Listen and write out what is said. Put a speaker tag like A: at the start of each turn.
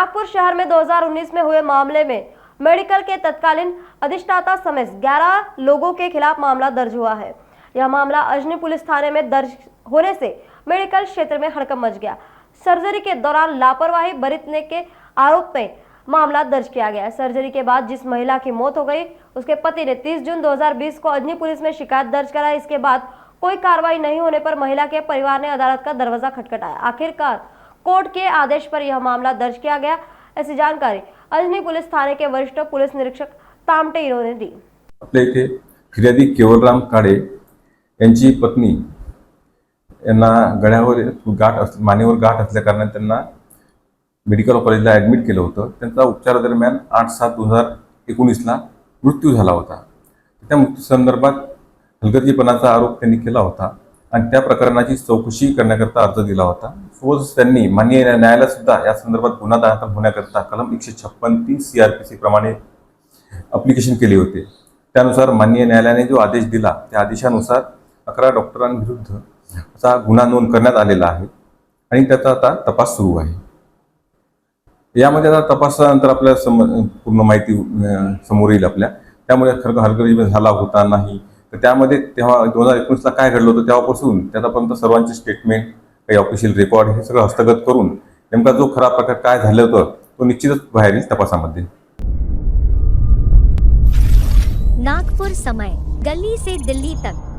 A: नागपुर शहर में 2019 में हुए मामले में मेडिकल के तत्कालीन अधिष्ठाता समेत 11 लोगों के खिलाफ मामला दर्ज हुआ है। यह मामला अजनी पुलिस थाने में दर्ज होने से मेडिकल क्षेत्र में हड़कंप मच गया। सर्जरी के दौरान लापरवाही बरतने के आरोप में मामला दर्ज किया गया। सर्जरी के बाद जिस महिला की मौत हो गई, उसके पति ने 30 जून 2020 को अजनी पुलिस में शिकायत दर्ज कराई। इसके बाद कोई कार्रवाई नहीं होने पर महिला के परिवार ने अदालत का दरवाजा खटखटाया। आखिरकार कोर्ट के आदेश पर यह मामला दर्ज किया गया। ऐसी जानकारी अजनी पुलिस थाने के वरिष्ठ पुलिस निरीक्षक तामटे हिरो ने दी।
B: आपल्या इथे फिर्यादी केवलराम काळे यांची पत्नी यांना गळ्यावर मानेवर गाठ असल्या कारणाने त्यांना मेडिकल कॉलेजला ॲडमिट केलं होतं। त्यांचा उपचारादरम्यान 8/7/2019 ला मृत्यू झाला होता। त्या मृत्यू संदर्भात हलगर्जीपणाचा आरोप त्यांनी केला होता आणि त्या प्रकरणाची चौकशी करण्याकरता अर्ज दिला होता। सोबतच त्यांनी माननीय न्यायालयात सुद्धा या संदर्भात गुन्हा दाखल होण्याकरता कलम 156(3) CRPC प्रमाणे ॲप्लिकेशन केले होते। त्यानुसार माननीय न्यायालयाने जो आदेश दिला त्या आदेशानुसार 11 डॉक्टरांविरुद्ध असा गुन्हा नोंद करण्यात आलेला आहे आणि त्याचा आता तपास सुरू आहे। यामध्ये आता तपासानंतर आपल्याला पूर्ण माहिती समोर येईल आपल्या। त्यामुळे खरं हलगर्जीपणा झाला होता नाही तर त्यामध्ये तेव्हा 2019 ला काय घडलं होतं तेव्हापासून त्यापर्यंत सर्वांचे स्टेटमेंट, काही ऑफिशियल रेकॉर्ड हे सगळं हस्तगत करून नेमका जो खरा प्रकार काय झालं होतं तो निश्चितच बाहेर येईल तपासामध्ये।
C: नागपुर समय, गली से दिल्ली तक।